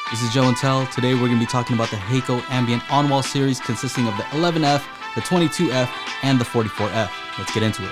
This is Joe and Tell. Today we're going to be talking about the HECO Ambient on-wall series consisting of the 11F, the 22F, and the 44F. Let's get into it.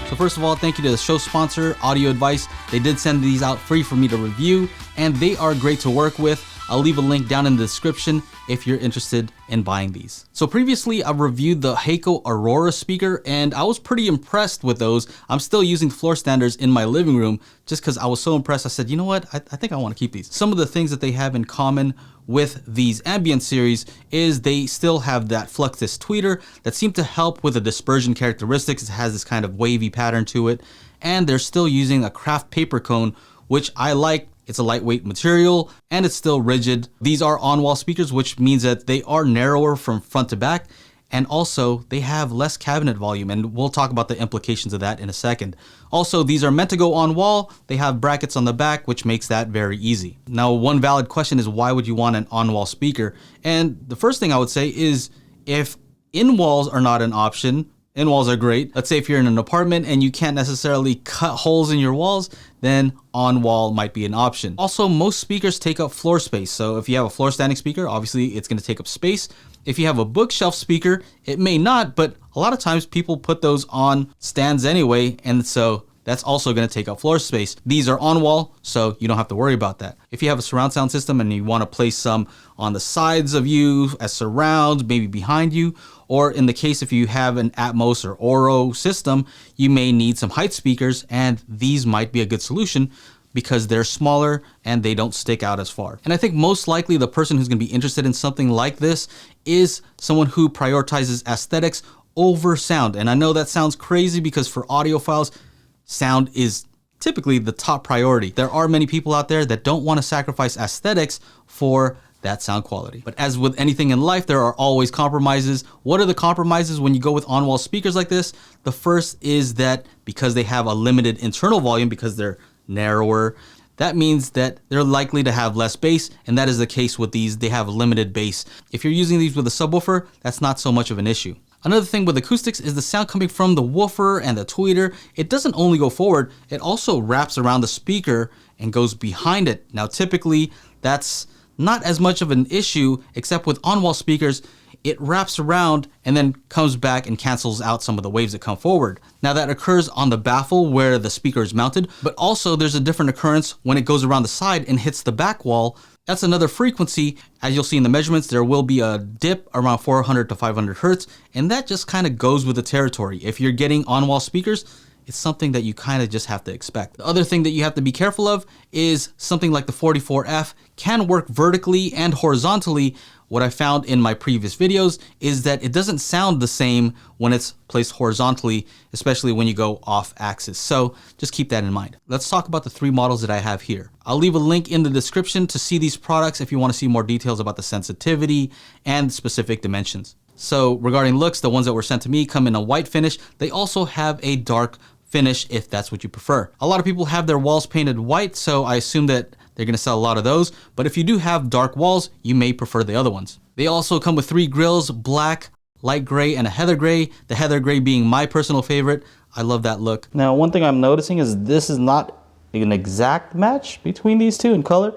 So first of all, thank you to the show sponsor, Audio Advice. They did send these out free for me to review, and they are great to work with. I'll leave a link down in the description if you're interested in buying these. So previously I've reviewed the HECO Aurora speaker and I was pretty impressed with those. I'm still using floor standers in my living room just because I was so impressed. I said, you know what, I think I want to keep these. Some of the things that they have in common with these Ambient series is they still have that fluxus tweeter that seemed to help with the dispersion characteristics. It has this kind of wavy pattern to it, and they're still using a craft paper cone, which I like. It's a lightweight material and it's still rigid. These are on-wall speakers, which means that they are narrower from front to back, and also they have less cabinet volume, and we'll talk about the implications of that in a second. Also, these are meant to go on wall. They have brackets on the back, which makes that very easy. Now, one valid question is, why would you want an on-wall speaker? And the first thing I would say is, if in-walls are not an option, in-walls are great. Let's say if you're in an apartment and you can't necessarily cut holes in your walls, then on-wall might be an option. Also, most speakers take up floor space. So if you have a floor standing speaker, obviously it's gonna take up space. If you have a bookshelf speaker, it may not, but a lot of times people put those on stands anyway, and so that's also gonna take up floor space. These are on wall, so you don't have to worry about that. If you have a surround sound system and you wanna place some on the sides of you as surround, maybe behind you, or in the case if you have an Atmos or Oro system, you may need some height speakers, and these might be a good solution because they're smaller and they don't stick out as far. And I think most likely the person who's gonna be interested in something like this is someone who prioritizes aesthetics over sound. And I know that sounds crazy because for audiophiles, sound is typically the top priority. There are many people out there that don't want to sacrifice aesthetics for that sound quality. But as with anything in life, there are always compromises. What are the compromises when you go with on-wall speakers like this? The first is that because they have a limited internal volume, because they're narrower, that means that they're likely to have less bass, and that is the case with these. They have limited bass. If you're using these with a subwoofer, that's not so much of an issue. Another thing with acoustics is the sound coming from the woofer and the tweeter. It doesn't only go forward, it also wraps around the speaker and goes behind it. Now, typically, that's not as much of an issue, except with on-wall speakers, it wraps around and then comes back and cancels out some of the waves that come forward. Now, that occurs on the baffle where the speaker is mounted, but also there's a different occurrence when it goes around the side and hits the back wall. That's another frequency. As you'll see in the measurements, there will be a dip around 400 to 500 hertz, and that just kind of goes with the territory. If you're getting on-wall speakers, it's something that you kind of just have to expect. The other thing that you have to be careful of is something like the 44F can work vertically and horizontally. What I found in my previous videos is that it doesn't sound the same when it's placed horizontally, especially when you go off axis. So just keep that in mind. Let's talk about the three models that I have here. I'll leave a link in the description to see these products if you want to see more details about the sensitivity and specific dimensions. So regarding looks, the ones that were sent to me come in a white finish. They also have a dark finish if that's what you prefer. A lot of people have their walls painted white, so I assume that they're gonna sell a lot of those, but if you do have dark walls, you may prefer the other ones. They also come with three grills, black, light gray, and a heather gray. The heather gray being my personal favorite. I love that look. Now, one thing I'm noticing is this is not an exact match between these two in color.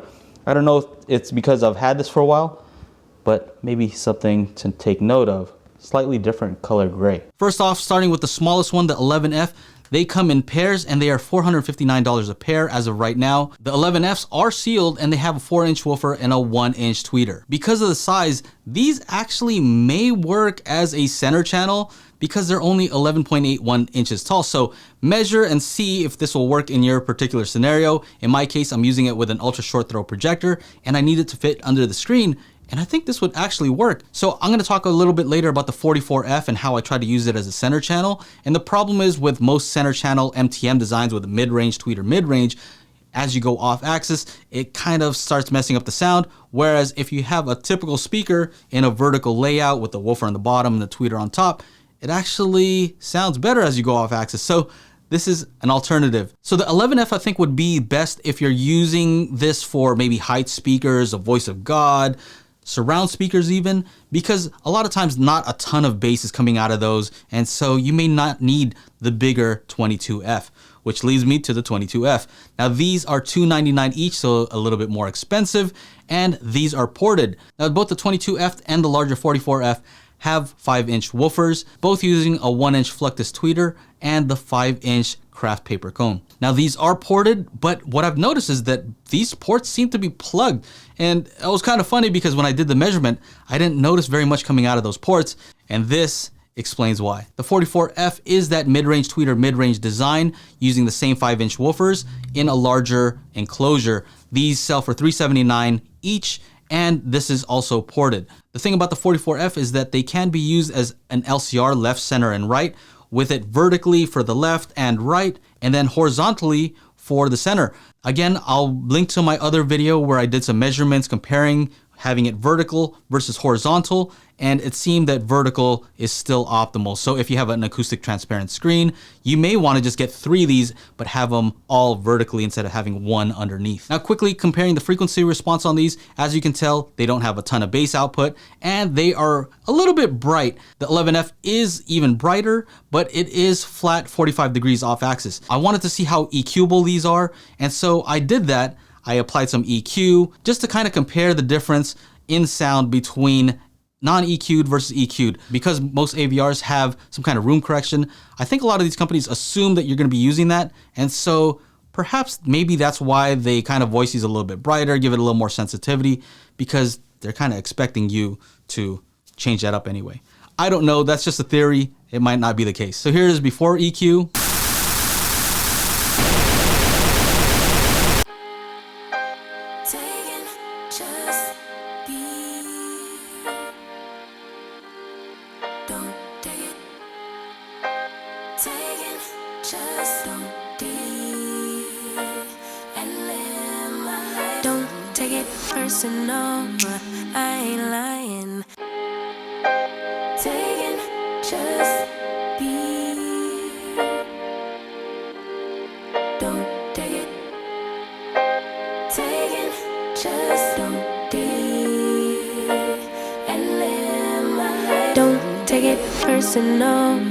I don't know if it's because I've had this for a while, but maybe something to take note of. Slightly different color gray. First off, starting with the smallest one, the 11F, they come in pairs and they are $459 a pair as of right now. The 11Fs are sealed and they have a 4-inch woofer and a 1-inch tweeter. Because of the size, these actually may work as a center channel because they're only 11.81 inches tall. So measure and see if this will work in your particular scenario. In my case, I'm using it with an ultra short throw projector and I need it to fit under the screen. And I think this would actually work. So I'm gonna talk a little bit later about the 44F and how I try to use it as a center channel. And the problem is with most center channel MTM designs with a mid-range tweeter mid-range, as you go off axis, it kind of starts messing up the sound. Whereas if you have a typical speaker in a vertical layout with the woofer on the bottom and the tweeter on top, it actually sounds better as you go off axis. So this is an alternative. So the 11F I think would be best if you're using this for maybe height speakers, a voice of God, surround speakers even, because a lot of times not a ton of bass is coming out of those, and so you may not need the bigger 22F, which leads me to the 22F. Now these are $299 each, so a little bit more expensive, and these are ported. Now both the 22F and the larger 44F have 5-inch woofers, both using a 1-inch fluctus tweeter and the 5-inch craft paper cone. Now these are ported, but what I've noticed is that these ports seem to be plugged. And it was kind of funny because when I did the measurement, I didn't notice very much coming out of those ports, and this explains why. The 44F is that mid-range tweeter, mid-range design using the same 5-inch woofers in a larger enclosure. These sell for $379 each, and this is also ported. The thing about the 44F is that they can be used as an LCR, left, center, and right, with it vertically for the left and right, and then horizontally for the center. Again, I'll link to my other video where I did some measurements comparing having it vertical versus horizontal, and it seemed that vertical is still optimal. So if you have an acoustic transparent screen, you may want to just get 3 of these, but have them all vertically instead of having one underneath. Now quickly comparing the frequency response on these, as you can tell, they don't have a ton of bass output, and they are a little bit bright. The 11F is even brighter, but it is flat 45 degrees off axis. I wanted to see how EQable these are, and so I did that. I applied some EQ just to kind of compare the difference in sound between non-EQ'd versus EQ'd. Because most AVRs have some kind of room correction, I think a lot of these companies assume that you're going to be using that, and so perhaps maybe that's why they kind of voice these a little bit brighter, give it a little more sensitivity, because they're kind of expecting you to change that up anyway. I don't know, that's just a theory. It might not be the case. So here it is before EQ. Don't take it personal, I ain't lying. Taking just be. Don't take it. Taking just don't be. And live my life. Don't take it personal,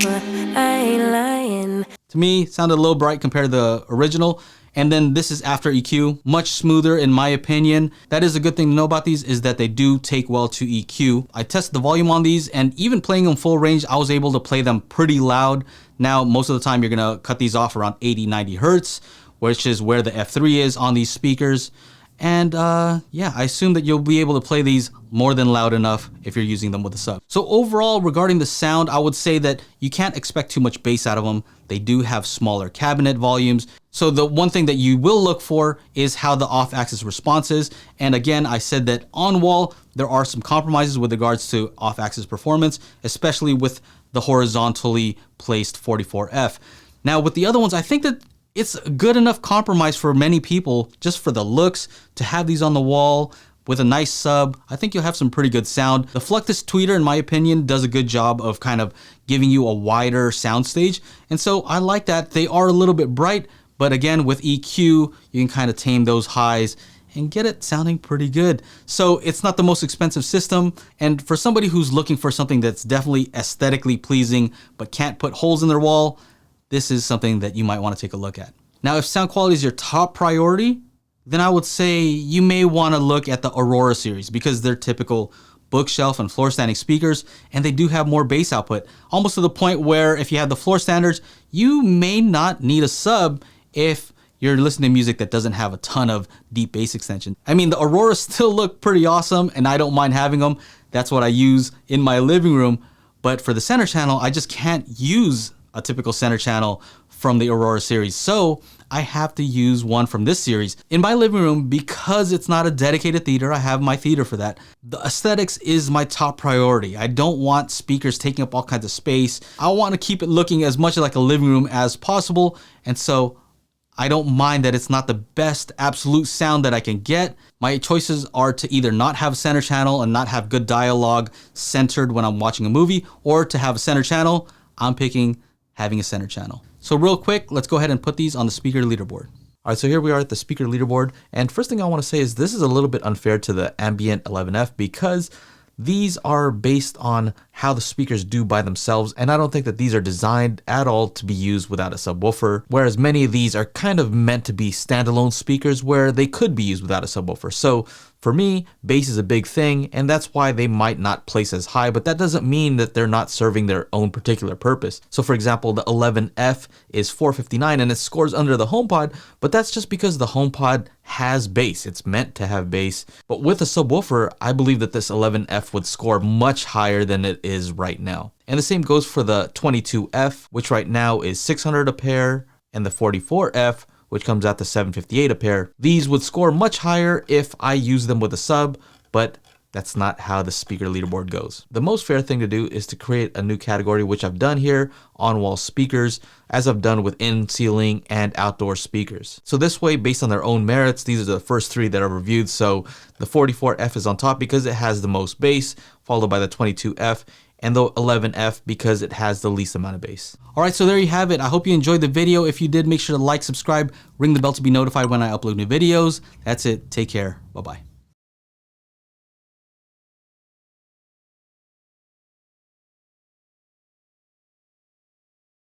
I ain't lying. To me, sounded a little bright compared to the original. And then this is after EQ, much smoother in my opinion. That is a good thing to know about these, is that they do take well to EQ. I tested the volume on these, and even playing them full range, I was able to play them pretty loud. Now, most of the time you're gonna cut these off around 80, 90 Hertz, which is where the F3 is on these speakers. And yeah, I assume that you'll be able to play these more than loud enough if you're using them with a sub. So overall, regarding the sound, I would say that you can't expect too much bass out of them. They do have smaller cabinet volumes. So the one thing that you will look for is how the off-axis response is. And again, I said that on wall, there are some compromises with regards to off-axis performance, especially with the horizontally placed 44F. Now with the other ones, I think that it's a good enough compromise for many people, just for the looks, to have these on the wall with a nice sub. I think you'll have some pretty good sound. The Fluctus tweeter, in my opinion, does a good job of kind of giving you a wider soundstage. And so I like that. They are a little bit bright, but again, with EQ, you can kind of tame those highs and get it sounding pretty good. So it's not the most expensive system. And for somebody who's looking for something that's definitely aesthetically pleasing, but can't put holes in their wall, this is something that you might want to take a look at. Now, if sound quality is your top priority, then I would say you may want to look at the Aurora series, because they're typical bookshelf and floor standing speakers, and they do have more bass output, almost to the point where if you have the floor standards, you may not need a sub if you're listening to music that doesn't have a ton of deep bass extension. I mean, the Aurora still look pretty awesome, and I don't mind having them. That's what I use in my living room. But for the center channel, I just can't use a typical center channel from the Aurora series. So I have to use one from this series. In my living room, because it's not a dedicated theater, I have my theater for that. The aesthetics is my top priority. I don't want speakers taking up all kinds of space. I want to keep it looking as much like a living room as possible. And so I don't mind that it's not the best absolute sound that I can get. My choices are to either not have a center channel and not have good dialogue centered when I'm watching a movie, or to have a center channel. I'm picking having a center channel. So real quick, let's go ahead and put these on the speaker leaderboard. All right, so here we are at the speaker leaderboard. And first thing I want to say is this is a little bit unfair to the Ambient 11F because these are based on how the speakers do by themselves, and I don't think that these are designed at all to be used without a subwoofer, whereas many of these are kind of meant to be standalone speakers where they could be used without a subwoofer. So for me, bass is a big thing, and that's why they might not place as high, but that doesn't mean that they're not serving their own particular purpose. So for example, the 11F is 459 and it scores under the HomePod, but that's just because the HomePod has bass. It's meant to have bass. But with a subwoofer, I believe that this 11F would score much higher than it is right now. And the same goes for the 22F, which right now is 600 a pair, and the 44F, which comes out to 758 a pair. These would score much higher if I use them with a sub, but that's not how the speaker leaderboard goes. The most fair thing to do is to create a new category, which I've done here, on-wall speakers, as I've done with in-ceiling and outdoor speakers. So this way, based on their own merits, these are the first three that I've reviewed. So the 44F is on top because it has the most bass, followed by the 22F, and the 11F because it has the least amount of bass. All right, so there you have it. I hope you enjoyed the video. If you did, make sure to like, subscribe, ring the bell to be notified when I upload new videos. That's it. Take care. Bye-bye.